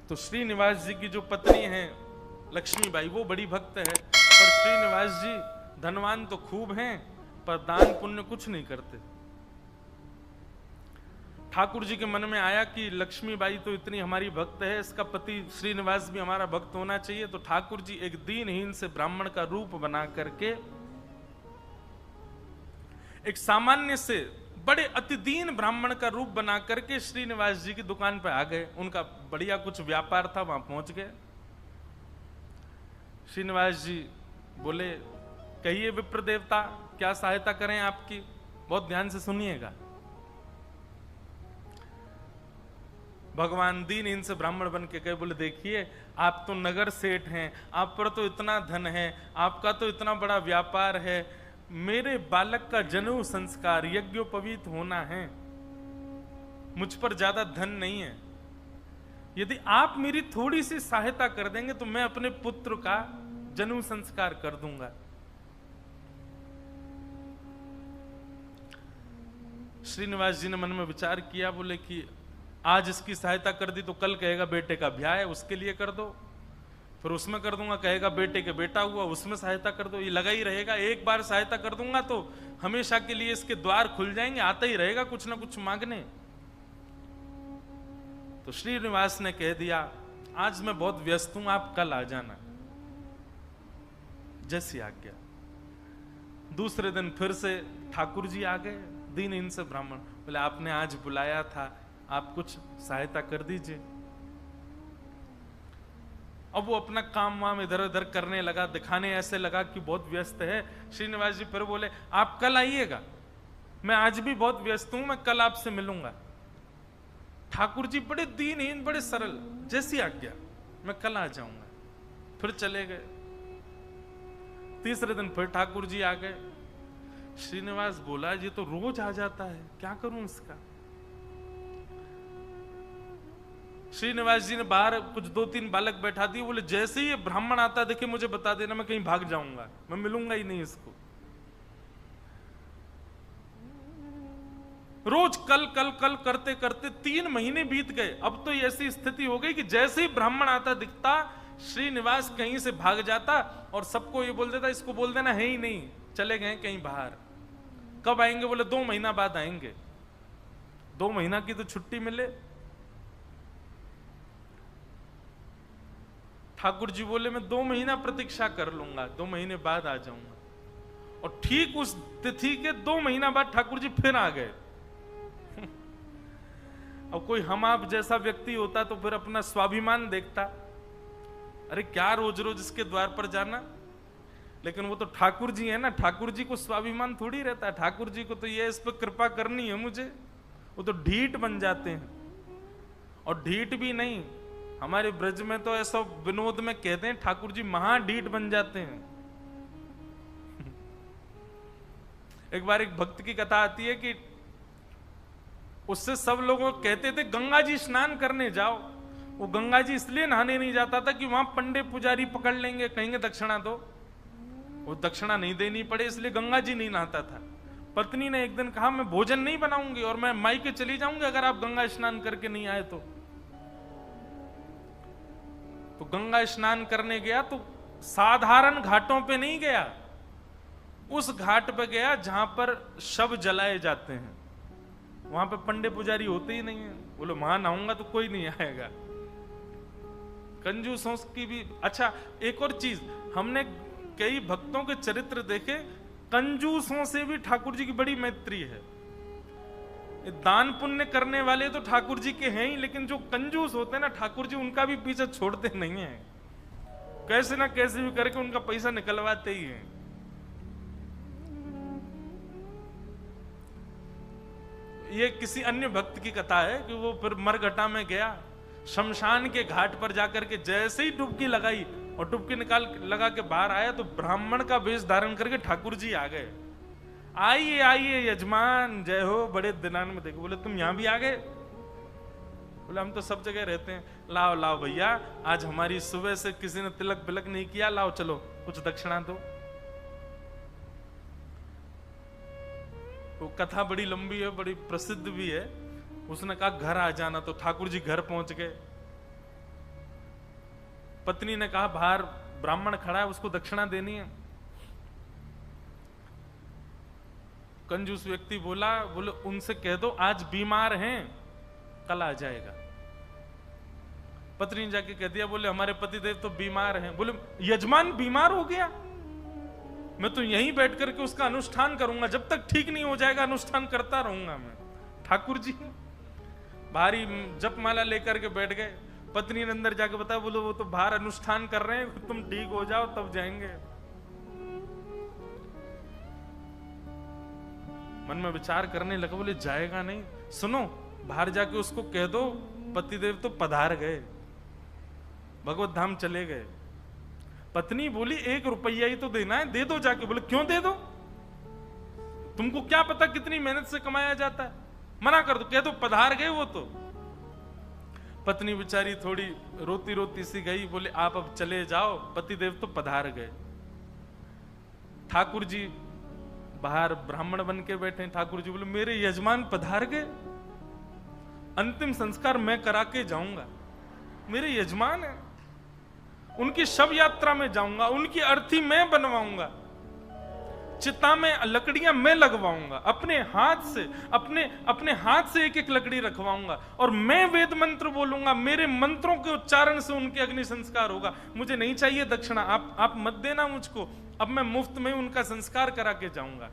तो श्रीनिवास जी की जो पत्नी है लक्ष्मीबाई, वो बड़ी भक्त है, पर श्रीनिवास जी धनवान तो खूब हैं पर दान पुण्य कुछ नहीं करते। ठाकुर जी के मन में आया कि लक्ष्मीबाई तो इतनी हमारी भक्त है, इसका पति श्रीनिवास भी हमारा भक्त होना चाहिए। तो ठाकुर जी एक दीनहीन से ब्राह्मण का रूप बना करके एक सामान्य से बड़े अति दीन ब्राह्मण का रूप बना करके श्रीनिवास जी की दुकान पर आ गए। उनका बढ़िया कुछ व्यापार था, वहां पहुंच गए। श्रीनिवास जी बोले, कहिए विप्र देवता, क्या सहायता करें आपकी? बहुत ध्यान से सुनिएगा। भगवान दीन इनसे ब्राह्मण बन के गए, बोले देखिए आप तो नगर सेठ हैं, आप पर तो इतना धन है, आपका तो इतना बड़ा व्यापार है, मेरे बालक का जनेऊ संस्कार यज्ञोपवीत होना है, मुझ पर ज्यादा धन नहीं है, यदि आप मेरी थोड़ी सी सहायता कर देंगे तो मैं अपने पुत्र का जनेऊ संस्कार कर दूंगा। श्रीनिवास जी ने मन में विचार किया, बोले कि आज इसकी सहायता कर दी तो कल कहेगा बेटे का ब्याह है उसके लिए कर दो, फिर उसमें कर दूंगा, कहेगा बेटे के बेटा हुआ उसमें सहायता कर दो, ये लगा ही रहेगा। एक बार सहायता कर दूंगा तो हमेशा के लिए इसके द्वार खुल जाएंगे, आता ही रहेगा कुछ ना कुछ मांगने। तो श्रीनिवास ने कह दिया, आज मैं बहुत व्यस्त हूं, आप कल आ जाना। जैसी आज्ञा। दूसरे दिन फिर से ठाकुर जी आ गए, दीन इनसे ब्राह्मण, बोले आपने आज बुलाया था, आप कुछ सहायता कर दीजिए। अब वो अपना काम वाम इधर उधर करने लगा, दिखाने ऐसे लगा कि बहुत व्यस्त है। श्रीनिवास जी फिर बोले, आप कल आइएगा, मैं आज भी बहुत व्यस्त हूं, मैं कल आपसे मिलूंगा। ठाकुर जी बड़े दीनहीन, बड़े सरल, जैसी आज्ञा, मैं कल आ जाऊंगा। फिर चले गए। तीसरे दिन फिर ठाकुर जी आ गए। श्रीनिवास बोला, ये तो रोज आ जाता है, क्या करूं इसका? श्रीनिवास जी ने बाहर कुछ 2-3 बालक बैठा दिए, बोले जैसे ही ये ब्राह्मण आता देखे मुझे बता देना, मैं कहीं भाग जाऊंगा, मैं मिलूंगा ही नहीं इसको। रोज कल कल कल करते करते 3 महीने बीत गए। अब तो ऐसी स्थिति हो गई कि जैसे ही ब्राह्मण आता दिखता, श्रीनिवास कहीं से भाग जाता और सबको ये बोल देता, इसको बोल देना है ही नहीं, चले गए कहीं बाहर। कब आएंगे? बोले 2 महीना बाद आएंगे। 2 महीना की तो छुट्टी मिले। ठाकुर जी बोले, मैं 2 महीना प्रतीक्षा कर लूंगा, 2 महीने बाद आ जाऊंगा। और ठीक उस तिथि के 2 महीना बाद ठाकुर जी फिर आ गए। अब कोई हम आप जैसा व्यक्ति होता तो फिर अपना स्वाभिमान देखता, अरे क्या रोज रोज इसके द्वार पर जाना। लेकिन वो तो ठाकुर जी है ना, ठाकुर जी को स्वाभिमान थोड़ी रहता है। ठाकुर जी को तो ये इस पर कृपा करनी है मुझे, वो तो ढीठ बन जाते हैं। और ढीठ भी नहीं, हमारे ब्रज में तो ऐसा विनोद में कहते हैं, ठाकुर जी महा ढीठ बन जाते हैं। एक बार एक भक्त की कथा आती है कि उससे सब लोग कहते थे गंगा जी स्नान करने जाओ। वो गंगा जी इसलिए नहाने नहीं जाता था कि वहां पंडे पुजारी पकड़ लेंगे, कहेंगे दक्षिणा दो, वो दक्षिणा नहीं देनी पड़े, इसलिए गंगा जी नहीं नहाता था। पत्नी ने एक दिन कहा, मैं भोजन नहीं बनाऊंगी और मैं मायके चली जाऊंगी अगर आप गंगा स्नान करके नहीं आए तो। गंगा स्नान करने गया तो साधारण घाटों पे नहीं गया, उस घाट पे गया जहां पर शव जलाए जाते हैं। वहां पे पंडे पुजारी होते ही नहीं है। बोलो वहां नहाऊंगा तो कोई नहीं आएगा। कंजूसों की भी। अच्छा, एक और चीज, हमने कई भक्तों के चरित्र देखे, कंजूसों से भी ठाकुर जी की बड़ी मैत्री है। दान पुण्य करने वाले तो ठाकुर जी के हैं ही, लेकिन जो कंजूस होते हैं ना, ठाकुर जी उनका भी पीछे छोड़ते नहीं है, कैसे ना कैसे भी करके उनका पैसा निकलवाते ही हैं। ये किसी अन्य भक्त की कथा है कि वो फिर मरघटा में गया, शमशान के घाट पर जाकर के जैसे ही डुबकी लगाई और डुबकी निकाल लगा के बाहर आया तो ब्राह्मण का वेश धारण करके ठाकुर जी आ गए। आइए आइए यजमान, जय हो, बड़े दिनान में देखो। बोले तुम यहां भी आ गए? बोले हम तो सब जगह रहते हैं। लाओ लाओ भैया, आज हमारी सुबह से किसी ने तिलक बिलक नहीं किया, लाओ चलो कुछ दक्षिणा दो। वो कथा बड़ी लंबी है, बड़ी प्रसिद्ध भी है। उसने कहा घर आ जाना, तो ठाकुर जी घर पहुंच गए। पत्नी ने कहा बाहर ब्राह्मण खड़ा है, उसको दक्षिणा देनी है। कंजूस व्यक्ति बोले उनसे कह दो आज बीमार हैं, कल आ जाएगा। पत्नी ने जाके कह दिया, बोले हमारे पतिदेव तो बीमार हैं। बोले यजमान बीमार हो गया, मैं तो यहीं बैठ करके उसका अनुष्ठान करूंगा, जब तक ठीक नहीं हो जाएगा अनुष्ठान करता रहूंगा मैं। ठाकुर जी भारी जपमाला लेकर के बैठ गए। पत्नी ने अंदर जाके बताया, बोलो वो तो बाहर अनुष्ठान कर रहे हैं, तुम ठीक हो जाओ तब जाएंगे। मन में विचार करने लगा, बोले जाएगा नहीं, सुनो बाहर जाके उसको कह दो पतिदेव तो पधार गए, भगवत धाम चले गए। पत्नी बोली 1 रुपया ही तो देना है, दे दो जाके। बोले क्यों दे दो, तुमको क्या पता कितनी मेहनत से कमाया जाता है, मना कर दो, कह दो पधार गए वो तो। पत्नी बेचारी थोड़ी रोती रोती सी गई, बोले आप अब चले जाओ, पतिदेव तो पधार गए। ठाकुर जी बाहर ब्राह्मण बन के बैठे। ठाकुर जी बोले मेरे यजमान पधार गए, अंतिम संस्कार मैं करा के जाऊंगा, मेरे यजमान है, उनकी शव यात्रा में जाऊंगा, उनकी अर्थी मैं बनवाऊंगा, चिता में लकड़ियां मैं लगवाऊंगा, अपने हाथ से एक एक लकड़ी रखवाऊंगा, और मैं वेद मंत्र बोलूंगा, मेरे मंत्रों के उच्चारण से उनके अग्नि संस्कार होगा। मुझे नहीं चाहिए दक्षिणा, आप मत देना मुझको, अब मैं मुफ्त में उनका संस्कार करा के जाऊंगा।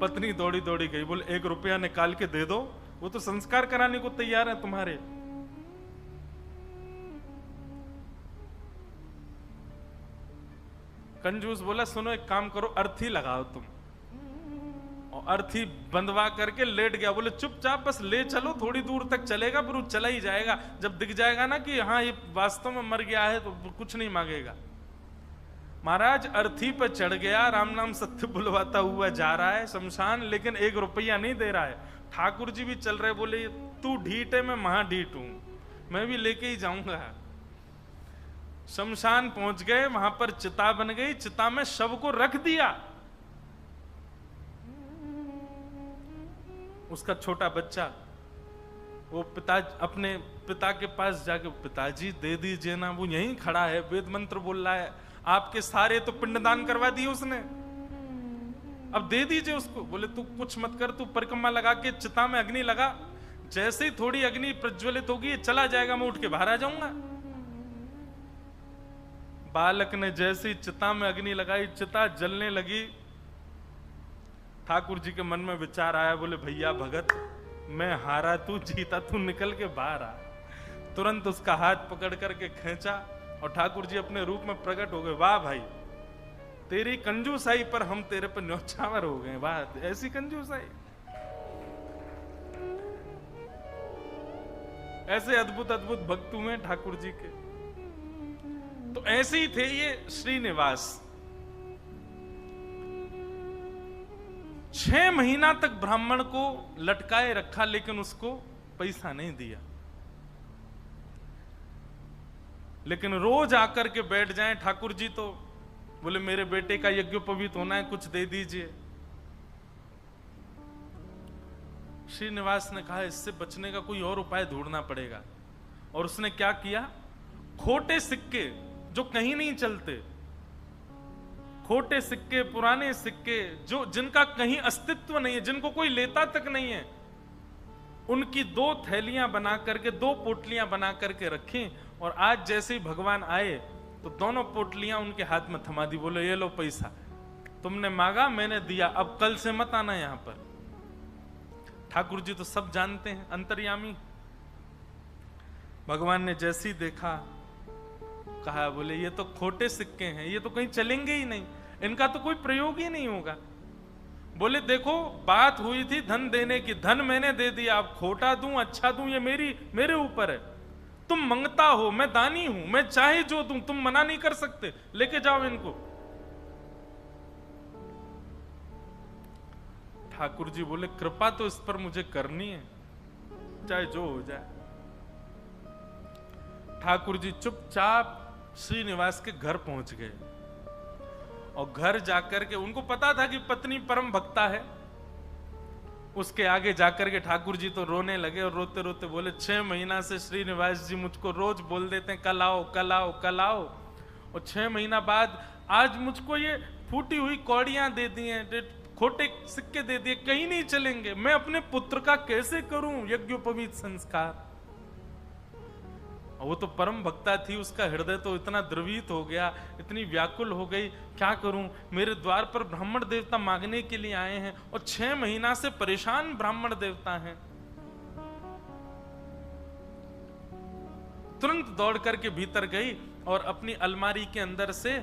पत्नी दौड़ी दौड़ी गई, बोले 1 रुपया निकाल के दे दो, वो तो संस्कार कराने को तैयार है तुम्हारे। कंजूस बोला सुनो एक काम करो, अर्थी लगाओ तुम, और अर्थी बंधवा करके लेट गया। बोले चुपचाप बस ले चलो, थोड़ी दूर तक चलेगा, फिर वो चला ही जाएगा, जब दिख जाएगा ना कि हाँ ये वास्तव में मर गया है तो कुछ नहीं मांगेगा। महाराज अर्थी पर चढ़ गया, राम नाम सत्य बुलवाता हुआ जा रहा है शमशान, लेकिन 1 रुपया नहीं दे रहा है। ठाकुर जी भी चल रहे, बोले तू ढीठ है, मैं महाढीठ हूं, मैं भी लेके ही जाऊंगा। शमशान पहुंच गए, वहां पर चिता बन गई, चिता में शव को रख दिया। उसका छोटा बच्चा वो अपने पिता के पास जाके, पिताजी दे दीजिए ना, वो यहीं खड़ा है, वेद मंत्र बोल रहा है, आपके सारे तो पिंडदान करवा दिए उसने, अब दे दीजिए उसको। बोले तू कुछ मत कर, तू परिक्रमा लगा के चिता में अग्नि लगा, जैसे ही थोड़ी अग्नि प्रज्वलित होगी चला जाएगा, मैं उठ के बाहर आ जाऊंगा। बालक ने जैसे ही चिता में अग्नि लगाई, चिता जलने लगी। ठाकुर जी के मन में विचार आया, बोले भैया भगत, मैं हारा तू जीता, तू निकल के बाहर आ। तुरंत उसका हाथ पकड़ करके खींचा और ठाकुर जी अपने रूप में प्रकट हो गए। वाह भाई, तेरी कंजूसाई पर हम तेरे पर न्यौछावर हो गए, वाह ऐसी कंजूसाई, ऐसे अद्भुत अद्भुत भक्त हुए ठाकुर जी के। तो ऐसे ही थे ये श्रीनिवास। 6 महीना तक ब्राह्मण को लटकाए रखा, लेकिन उसको पैसा नहीं दिया। लेकिन रोज आकर के बैठ जाएं ठाकुर जी, तो बोले मेरे बेटे का यज्ञोपवीत होना है, कुछ दे दीजिए। श्रीनिवास ने कहा इससे बचने का कोई और उपाय ढूंढना पड़ेगा। और उसने क्या किया, खोटे सिक्के जो कहीं नहीं चलते, खोटे सिक्के, पुराने सिक्के जो जिनका कहीं अस्तित्व नहीं है, जिनको कोई लेता तक नहीं है, उनकी 2 थैलियां बना करके, 2 पोटलियां बना करके रखी। और आज जैसे ही भगवान आए तो दोनों पोटलियां उनके हाथ में थमा दी। बोले ये लो पैसा, तुमने मांगा मैंने दिया, अब कल से मत आना यहां पर। ठाकुर जी तो सब जानते हैं, अंतर्यामी। भगवान ने जैसे ही देखा, कहा बोले ये तो खोटे सिक्के हैं, ये तो कहीं चलेंगे ही नहीं, इनका तो कोई प्रयोग ही नहीं होगा। बोले देखो बात हुई थी धन देने की, धन मैंने दे दिया, अब खोटा दूं अच्छा दूं ये मेरे ऊपर है। तुम मंगता हो, मैं दानी हूं, मैं चाहे जो दूं, तुम मना नहीं कर सकते, लेके जाओ इनको। ठाकुर जी बोले कृपा तो इस पर मुझे करनी है, चाहे जो हो जाए। ठाकुर जी चुपचाप श्रीनिवास के घर पहुंच गए। और घर जाकर के उनको पता था कि पत्नी परम भक्ता है, उसके आगे जाकर के ठाकुर जी तो रोने लगे और रोते रोते बोले 6 महीना से श्रीनिवास जी मुझको रोज बोल देते हैं कल आओ कल आओ कल आओ, और 6 महीना बाद आज मुझको ये फूटी हुई कौड़ियां दे दी हैं, खोटे सिक्के दे दिए, कहीं नहीं चलेंगे, मैं अपने पुत्र का कैसे करूं यज्ञोपवीत संस्कार। वो तो परम भक्ता थी, उसका हृदय तो इतना द्रवित हो गया, इतनी व्याकुल हो गई, क्या करूं, मेरे द्वार पर ब्राह्मण देवता मांगने के लिए आए हैं और 6 महीना से परेशान ब्राह्मण देवता हैं। तुरंत दौड़ करके भीतर गई और अपनी अलमारी के अंदर से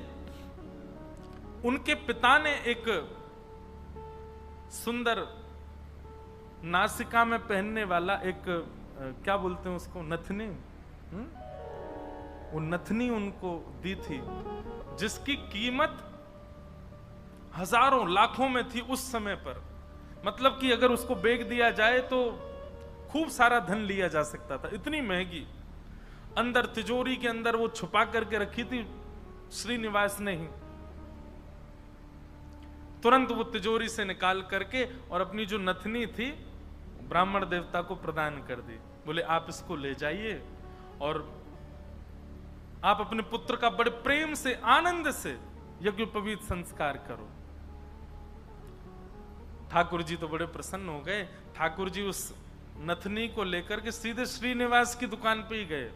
उनके पिता ने एक सुंदर नासिका में पहनने वाला एक क्या बोलते हैं उसको, नथनी, वो नथनी उनको दी थी, जिसकी कीमत हजारों लाखों में थी उस समय पर। मतलब कि अगर उसको बेच दिया जाए तो खूब सारा धन लिया जा सकता था, इतनी महंगी। अंदर तिजोरी के अंदर वो छुपा करके रखी थी श्रीनिवास ने ही। तुरंत वो तिजोरी से निकाल करके और अपनी जो नथनी थी ब्राह्मण देवता को प्रदान कर दी। बोले आप इसको ले जाइए और आप अपने पुत्र का बड़े प्रेम से आनंद से यज्ञोपवीत संस्कार करो। ठाकुर जी तो बड़े प्रसन्न हो गए। ठाकुर जी उस नथनी को लेकर के सीधे श्रीनिवास की दुकान पे ही गए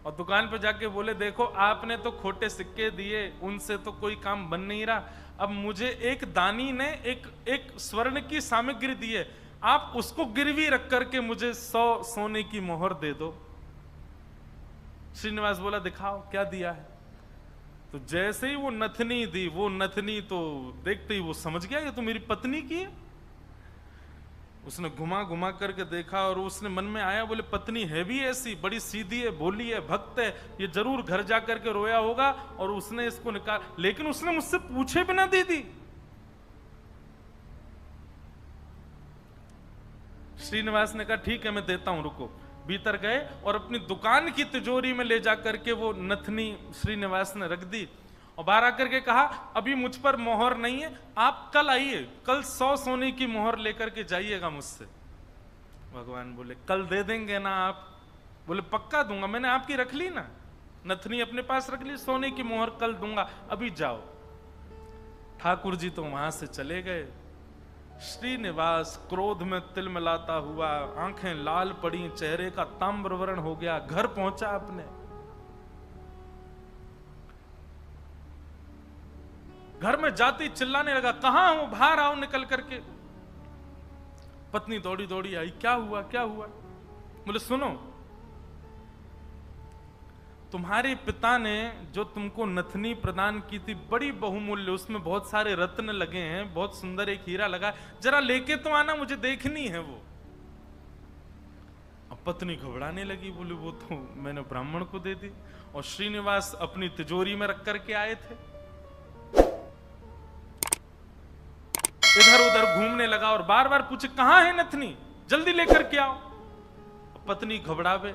और दुकान पे जाके बोले देखो आपने तो खोटे सिक्के दिए, उनसे तो कोई काम बन नहीं रहा, अब मुझे एक दानी ने एक स्वर्ण की सामग्री दी है, आप उसको गिरवी रख करके मुझे 100 सोने की मोहर दे दो। श्रीनिवास बोला दिखाओ क्या दिया है। तो जैसे ही वो नथनी दी, वो नथनी तो देखते ही वो समझ गया ये तो मेरी पत्नी की है। उसने घुमा घुमा करके देखा और उसने मन में आया, बोले पत्नी है भी ऐसी, बड़ी सीधी है, भोली है, भक्त है, ये जरूर घर जा करके रोया होगा और उसने इसको निकाल, लेकिन उसने मुझसे पूछे बिना दे दी। श्रीनिवास ने कहा ठीक है मैं देता हूं, रुको। भीतर गए और अपनी दुकान की तिजोरी में ले जाकर के वो नथनी श्रीनिवास ने रख दी और बाहर आकर के कहा अभी मुझ पर मोहर नहीं है, आप कल आइए, कल 100 सोने की मोहर लेकर के जाइएगा मुझसे। भगवान बोले कल दे देंगे ना आप? बोले पक्का दूंगा, मैंने आपकी रख ली ना, नथनी अपने पास रख ली, सोने की मोहर कल दूंगा, अभी जाओ। ठाकुर जी तो वहां से चले गए। श्रीनिवास क्रोध में तिलमिलाता हुआ, आंखें लाल पड़ी, चेहरे का ताम्रवर्ण हो गया, घर पहुंचा अपने। घर में जाती चिल्लाने लगा कहां हो, बाहर आओ निकल करके। पत्नी दौड़ी दौड़ी आई, क्या हुआ क्या हुआ? बोले सुनो, तुम्हारे पिता ने जो तुमको नथनी प्रदान की थी बड़ी बहुमूल्य, उसमें बहुत सारे रत्न लगे हैं, बहुत सुंदर एक हीरा लगा, जरा लेके तो आना, मुझे देखनी है वो। अब पत्नी घबराने लगी, बोली वो तो मैंने ब्राह्मण को दे दी और श्रीनिवास अपनी तिजोरी में रख करके आए थे। इधर उधर घूमने लगा और बार बार पूछे कहां है नथनी, जल्दी लेकर के आओ। पत्नी घबरावे,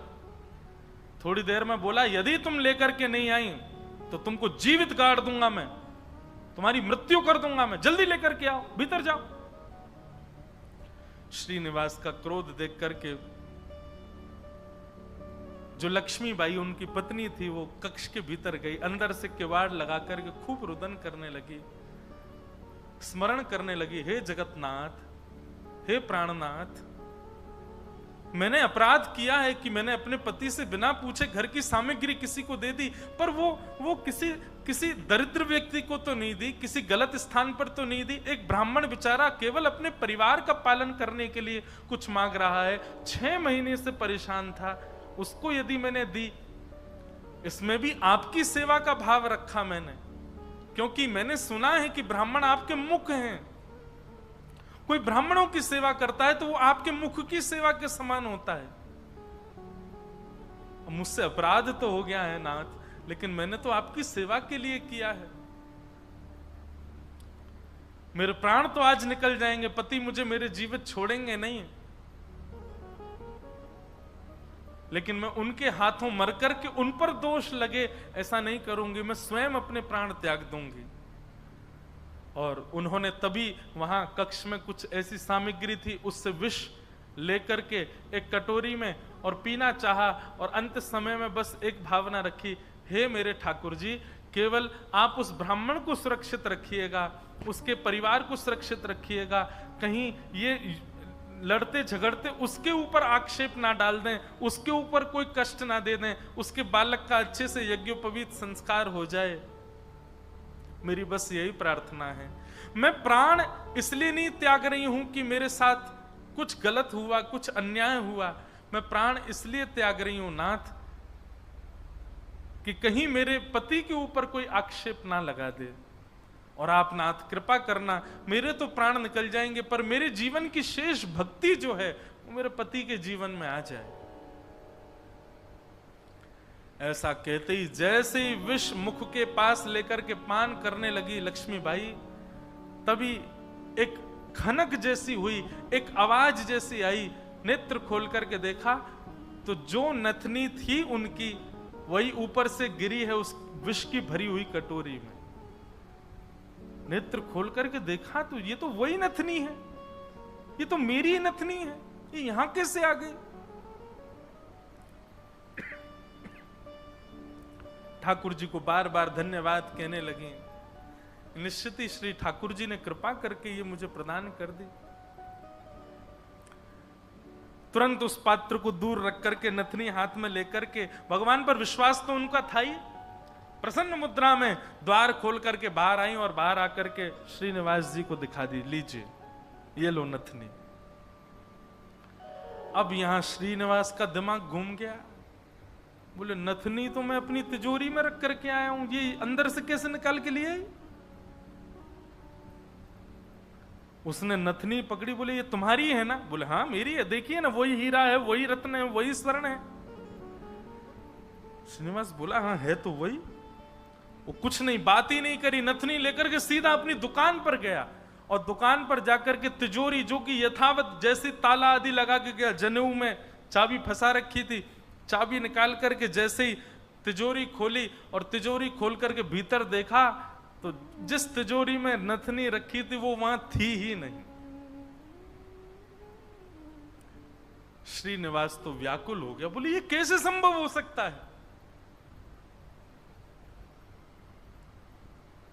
थोड़ी देर में बोला यदि तुम लेकर के नहीं आई तो तुमको जीवित गाड़ दूंगा मैं, तुम्हारी मृत्यु कर दूंगा मैं, जल्दी लेकर के आओ, भीतर जाओ। श्रीनिवास का क्रोध देख करके जो लक्ष्मीबाई उनकी पत्नी थी वो कक्ष के भीतर गई, अंदर से किवाड़ लगा करके खूब रुदन करने लगी, स्मरण करने लगी, हे जगतनाथ, हे प्राणनाथ, मैंने अपराध किया है कि मैंने अपने पति से बिना पूछे घर की सामग्री किसी को दे दी, पर वो किसी दरिद्र व्यक्ति को तो नहीं दी, किसी गलत स्थान पर तो नहीं दी। एक ब्राह्मण बेचारा केवल अपने परिवार का पालन करने के लिए कुछ मांग रहा है, 6 महीने से परेशान था, उसको यदि मैंने दी, इसमें भी आपकी सेवा का भाव रखा मैंने, क्योंकि मैंने सुना है कि ब्राह्मण आपके मुख हैं, कोई ब्राह्मणों की सेवा करता है तो वो आपके मुख की सेवा के समान होता है। मुझसे अपराध तो हो गया है नाथ, लेकिन मैंने तो आपकी सेवा के लिए किया है। मेरे प्राण तो आज निकल जाएंगे, पति मुझे मेरे जीवित छोड़ेंगे नहीं, लेकिन मैं उनके हाथों मर करके उन पर दोष लगे ऐसा नहीं करूंगी, मैं स्वयं अपने प्राण त्याग दूंगी। और उन्होंने तभी वहां कक्ष में कुछ ऐसी सामग्री थी, उससे विष लेकर के एक कटोरी में और पीना चाहा, और अंत समय में बस एक भावना रखी, हे मेरे ठाकुर जी, केवल आप उस ब्राह्मण को सुरक्षित रखिएगा, उसके परिवार को सुरक्षित रखिएगा, कहीं ये लड़ते झगड़ते उसके ऊपर आक्षेप ना डाल दें, उसके ऊपर कोई कष्ट ना दे दें, उसके बालक का अच्छे से यज्ञोपवीत संस्कार हो जाए। मेरी बस यही प्रार्थना है। मैं प्राण इसलिए नहीं त्याग रही हूं कि मेरे साथ कुछ गलत हुआ, कुछ अन्याय हुआ। मैं प्राण इसलिए त्याग रही हूं नाथ कि कहीं मेरे पति के ऊपर कोई आक्षेप ना लगा दे, और आप नाथ कृपा करना, मेरे तो प्राण निकल जाएंगे पर मेरे जीवन की शेष भक्ति जो है वो मेरे पति के जीवन में आ जाए। ऐसा कहते ही जैसे ही विष मुख के पास लेकर के पान करने लगी लक्ष्मीबाई, तभी एक खनक जैसी हुई, एक आवाज जैसी आई। नेत्र खोल करके देखा तो जो नथनी थी उनकी, वही ऊपर से गिरी है उस विष की भरी हुई कटोरी में। नेत्र खोल करके देखा तो ये तो वही नथनी है, ये तो मेरी ही नथनी है, ये यहां कैसे आ गई? ठाकुर जी को बार बार धन्यवाद कहने लगे। निश्चित ही श्री ठाकुर जी ने कृपा करके ये मुझे प्रदान कर दी। तुरंत उस पात्र को दूर रख करके नथनी हाथ में लेकर के, भगवान पर विश्वास तो उनका था ही, प्रसन्न मुद्रा में द्वार खोल करके बाहर आई और बाहर आकर के श्रीनिवास जी को दिखा दी, लीजिए ये लो नथनी। अब यहां श्रीनिवास का दिमाग घूम गया। बोले नथनी तो मैं अपनी तिजोरी में रख करके आया हूं, ये अंदर से कैसे निकाल के लिए आई? उसने नथनी पकड़ी, बोले ये तुम्हारी है ना? बोले हाँ मेरी है, देखिए ना वही हीरा है, वही रत्न है, वही स्वर्ण है। श्रीनिवास बोला हाँ है तो वही। वो कुछ नहीं, बात ही नहीं करी, नथनी लेकर के सीधा अपनी दुकान पर गया, और दुकान पर जाकर के तिजोरी जो कि यथावत जैसी ताला आदि लगा के गया, जनेऊ में चाबी फंसा रखी थी, चाबी निकाल करके जैसे ही तिजोरी खोली और तिजोरी खोल करके भीतर देखा तो जिस तिजोरी में नथनी रखी थी वो वहां थी ही नहीं। श्रीनिवास तो व्याकुल हो गया, बोले ये कैसे संभव हो सकता है?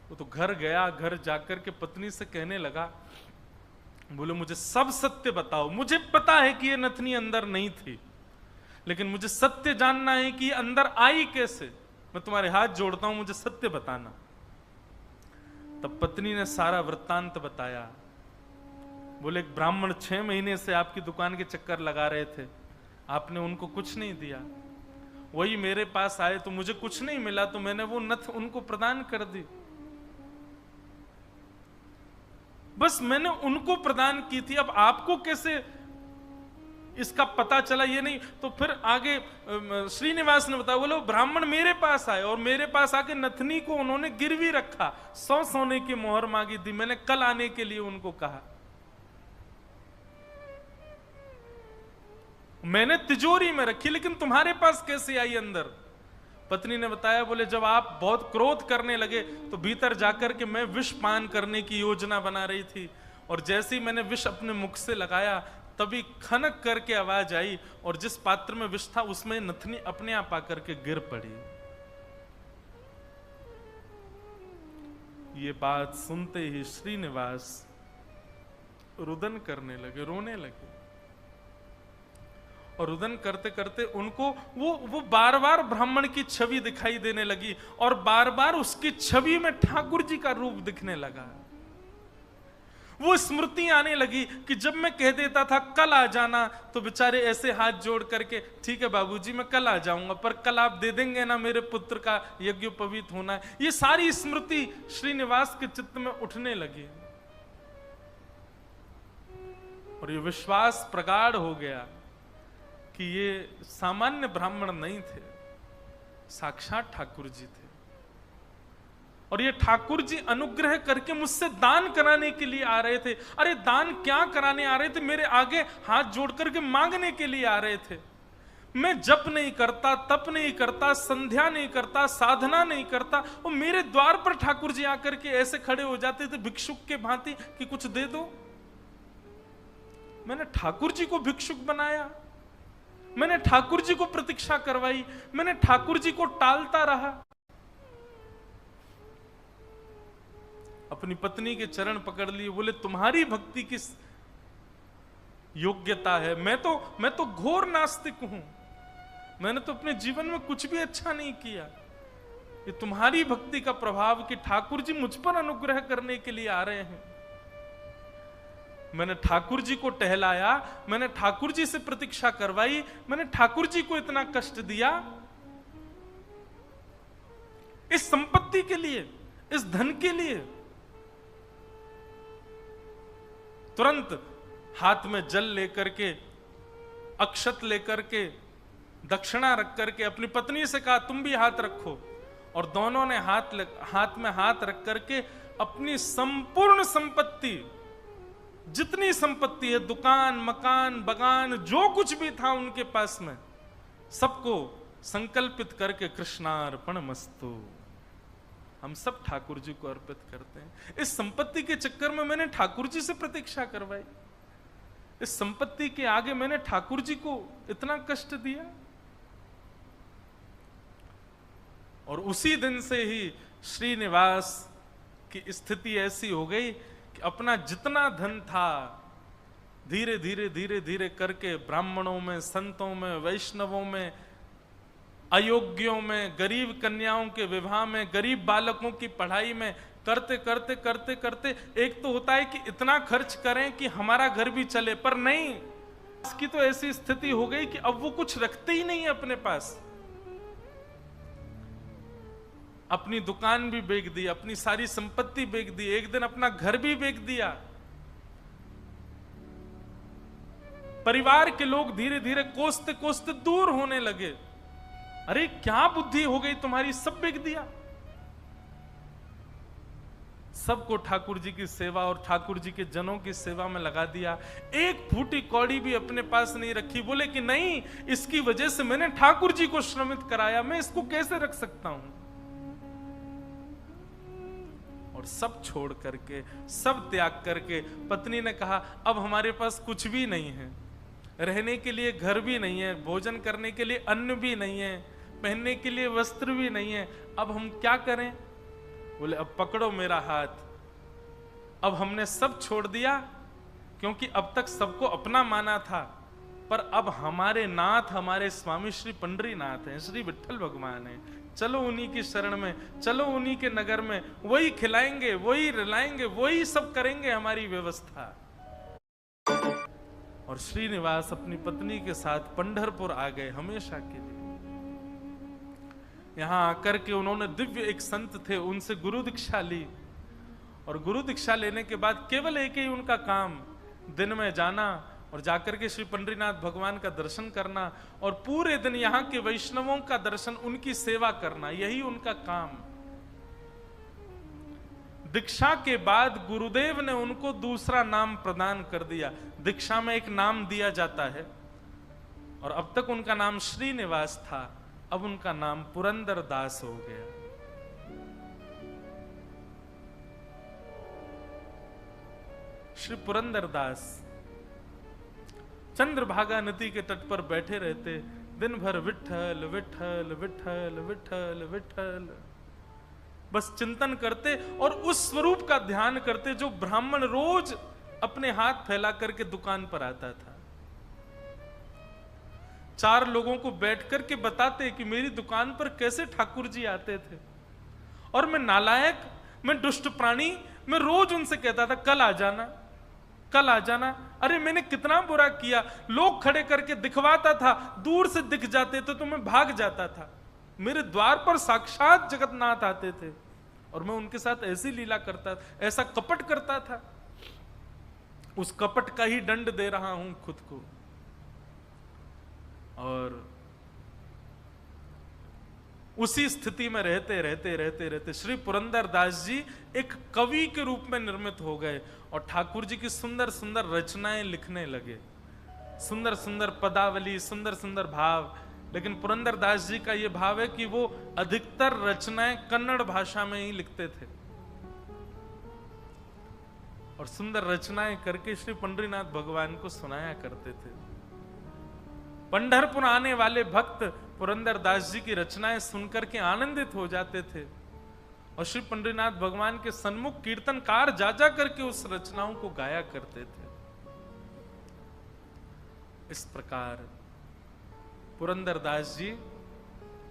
वो तो घर गया, घर जाकर के पत्नी से कहने लगा, बोले मुझे सब सत्य बताओ, मुझे पता है कि ये नथनी अंदर नहीं थी, लेकिन मुझे सत्य जानना है कि ये अंदर आई कैसे। मैं तुम्हारे हाथ जोड़ता हूं, मुझे सत्य बताना। तब पत्नी ने सारा वृत्तांत बताया। बोले एक ब्राह्मण 6 महीने से आपकी दुकान के चक्कर लगा रहे थे, आपने उनको कुछ नहीं दिया, वही मेरे पास आए तो मुझे कुछ नहीं मिला, तो मैंने वो नथ उनको प्रदान कर दी। बस मैंने उनको प्रदान की थी, अब आपको कैसे इसका पता चला ये नहीं। तो फिर आगे श्रीनिवास ने बताया, बोलो ब्राह्मण मेरे पास आए और मेरे पास आके नथनी को उन्होंने गिरवी रखा, 100 सोने की मोहर मांगी थी, मैंने कल आने के लिए उनको कहा, मैंने तिजोरी में रखी, लेकिन तुम्हारे पास कैसे आई अंदर? पत्नी ने बताया, बोले जब आप बहुत क्रोध करने लगे तो भीतर जाकर के मैं विष पान करने की योजना बना रही थी, और जैसे ही मैंने विष अपने मुख से लगाया तभी खनक करके आवाज आई, और जिस पात्र में विष था उसमें नथनी अपने आप आकर के गिर पड़ी। ये बात सुनते ही श्रीनिवास रुदन करने लगे, रोने लगे, और रुदन करते करते उनको वो बार बार ब्राह्मण की छवि दिखाई देने लगी, और बार बार उसकी छवि में ठाकुर जी का रूप दिखने लगा। वो स्मृति आने लगी कि जब मैं कह देता था कल आ जाना, तो बेचारे ऐसे हाथ जोड़ करके, ठीक है बाबूजी मैं कल आ जाऊंगा, पर कल आप दे देंगे ना मेरे पुत्र का यज्ञोपवीत होना है। ये सारी स्मृति श्रीनिवास के चित्त में उठने लगी, और ये विश्वास प्रगाढ़ हो गया कि ये सामान्य ब्राह्मण नहीं थे, साक्षात ठाकुर जी थे, और ये ठाकुर जी अनुग्रह करके मुझसे दान कराने के लिए आ रहे थे। अरे दान क्या कराने आ रहे थे, मेरे आगे हाथ जोड़ करके मांगने के लिए आ रहे थे। मैं जप नहीं करता, तप नहीं करता, संध्या नहीं करता, साधना नहीं करता, वो मेरे द्वार पर ठाकुर जी आकर के ऐसे खड़े हो जाते थे भिक्षुक के भांति कि कुछ दे दो। मैंने ठाकुर जी को भिक्षुक बनाया, मैंने ठाकुर जी को प्रतीक्षा करवाई, मैंने ठाकुर जी को टालता रहा। अपनी पत्नी के चरण पकड़ लिए, बोले तुम्हारी भक्ति किस योग्यता है? मैं तो घोर नास्तिक हूं, मैंने तो अपने जीवन में कुछ भी अच्छा नहीं किया। ये तुम्हारी भक्ति का प्रभाव कि ठाकुर जी मुझ पर अनुग्रह करने के लिए आ रहे हैं। मैंने ठाकुर जी को टहलाया, मैंने ठाकुर जी से प्रतीक्षा करवाई, मैंने ठाकुर जी को इतना कष्ट दिया इस संपत्ति के लिए, इस धन के लिए। तुरंत हाथ में जल लेकर के, अक्षत लेकर के, दक्षिणा रख करके अपनी पत्नी से कहा तुम भी हाथ रखो, और दोनों ने हाथ में हाथ रख करके अपनी संपूर्ण संपत्ति, जितनी संपत्ति है, दुकान, मकान, बगान, जो कुछ भी था उनके पास में, सबको संकल्पित करके कृष्णार्पण मस्तु, हम सब ठाकुर जी को अर्पित करते हैं। इस संपत्ति के चक्कर में मैंने ठाकुर जी से प्रतीक्षा करवाई, इस संपत्ति के आगे मैंने ठाकुर जी को इतना कष्ट दिया। और उसी दिन से ही श्रीनिवास की स्थिति ऐसी हो गई कि अपना जितना धन था धीरे धीरे धीरे धीरे करके ब्राह्मणों में, संतों में, वैष्णवों में, अयोग्यों में, गरीब कन्याओं के विवाह में, गरीब बालकों की पढ़ाई में करते करते करते करते एक तो होता है कि इतना खर्च करें कि हमारा घर भी चले, पर नहीं, इसकी तो ऐसी स्थिति हो गई कि अब वो कुछ रखते ही नहीं है अपने पास। अपनी दुकान भी बेच दी, अपनी सारी संपत्ति बेच दी, एक दिन अपना घर भी बेच दिया। परिवार के लोग धीरे धीरे कोसते कोसते दूर होने लगे। अरे क्या बुद्धि हो गई तुम्हारी, सब बेच दिया। सबको ठाकुर जी की सेवा और ठाकुर जी के जनों की सेवा में लगा दिया। एक फूटी कौड़ी भी अपने पास नहीं रखी। बोले कि नहीं, इसकी वजह से मैंने ठाकुर जी को श्रमित कराया, मैं इसको कैसे रख सकता हूं। और सब छोड़ करके, सब त्याग करके पत्नी ने कहा अब हमारे पास कुछ भी नहीं है, रहने के लिए घर भी नहीं है, भोजन करने के लिए अन्न भी नहीं है, पहनने के लिए वस्त्र भी नहीं है, अब हम क्या करें। बोले अब पकड़ो मेरा हाथ। अब हमने सब छोड़ दिया, क्योंकि अब तक सबको अपना माना था, पर अब हमारे नाथ, हमारे स्वामी श्री पंडरीनाथ हैं, श्री विठ्ठल भगवान हैं, चलो उन्हीं की शरण में, चलो उन्हीं के नगर में, वही खिलाएंगे, वही रिलाएंगे, वही सब करेंगे हमारी व्यवस्था। और श्रीनिवास अपनी पत्नी के साथ पंढरपुर आ गए हमेशा के लिए। यहां आकर के उन्होंने दिव्य एक संत थे, उनसे गुरु दीक्षा ली, और गुरु दीक्षा लेने के बाद केवल एक ही उनका काम, दिन में जाना और जाकर के श्री पंडरीनाथ भगवान का दर्शन करना, और पूरे दिन यहाँ के वैष्णवों का दर्शन, उनकी सेवा करना, यही उनका काम। दीक्षा के बाद गुरुदेव ने उनको दूसरा नाम प्रदान कर दिया। दीक्षा में एक नाम दिया जाता है, और अब तक उनका नाम श्रीनिवास था, अब उनका नाम पुरंदर दास हो गया। श्री पुरंदर दास चंद्रभागा नदी के तट पर बैठे रहते, दिन भर विठ्ठल विठ्ठल विठ्ठल विठ्ठल विठ्ठल बस चिंतन करते, और उस स्वरूप का ध्यान करते जो ब्राह्मण रोज अपने हाथ फैला करके दुकान पर आता था। चार लोगों को बैठ करके बताते कि मेरी दुकान पर कैसे ठाकुर जी आते थे, और मैं नालायक, मैं दुष्ट प्राणी, मैं रोज उनसे कहता था कल आ जाना, कल आ जाना। अरे मैंने कितना बुरा किया, लोग खड़े करके दिखवाता था, दूर से दिख जाते तो मैं भाग जाता था। मेरे द्वार पर साक्षात जगन्नाथ आते थे, और मैं उनके साथ ऐसी लीला करता, ऐसा कपट करता था। उस कपट का ही दंड दे रहा हूं खुद को। और उसी स्थिति में रहते रहते रहते रहते श्री पुरंदर दास जी एक कवि के रूप में निर्मित हो गए, और ठाकुर जी की सुंदर सुंदर रचनाएं लिखने लगे। सुंदर सुंदर पदावली, सुंदर सुंदर भाव। लेकिन पुरंदरदास जी का यह भाव है कि वो अधिकतर रचनाएं कन्नड़ भाषा में ही लिखते थे और सुंदर रचनाएं करके श्री पंढरीनाथ भगवान को सुनाया करते थे। पंढरपुर आने वाले भक्त पुरंदरदास जी की रचनाएं सुनकर के आनंदित हो जाते थे और श्री पंढरीनाथ भगवान के सन्मुख कीर्तनकार जा जा करके उस रचनाओं को गाया करते थे। इस प्रकार पुरंदरदास जी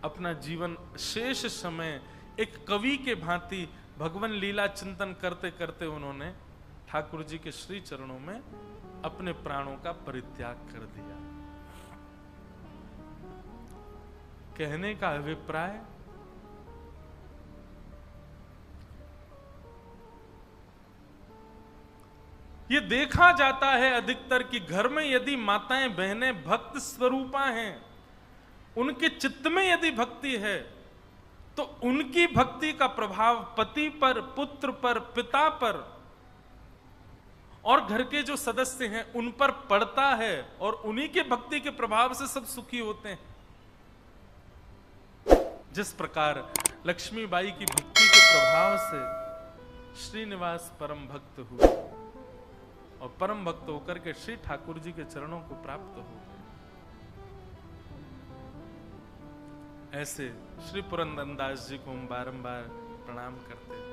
अपना जीवन शेष समय एक कवि के भांति भगवान लीला चिंतन करते करते उन्होंने ठाकुर जी के श्री चरणों में अपने प्राणों का परित्याग कर दिया। कहने का अभिप्राय, ये देखा जाता है अधिकतर कि घर में यदि माताएं बहनें भक्त स्वरूपा हैं, उनके चित्त में यदि भक्ति है तो उनकी भक्ति का प्रभाव पति पर, पुत्र पर, पिता पर और घर के जो सदस्य हैं उन पर पड़ता है और उन्हीं के भक्ति के प्रभाव से सब सुखी होते हैं। जिस प्रकार लक्ष्मीबाई की भक्ति के प्रभाव से श्रीनिवास परम भक्त हुए और परम भक्त होकर के श्री ठाकुर जी के चरणों को प्राप्त हो गए, ऐसे श्री पुरंदरदास जी को हम बारंबार प्रणाम करते हैं।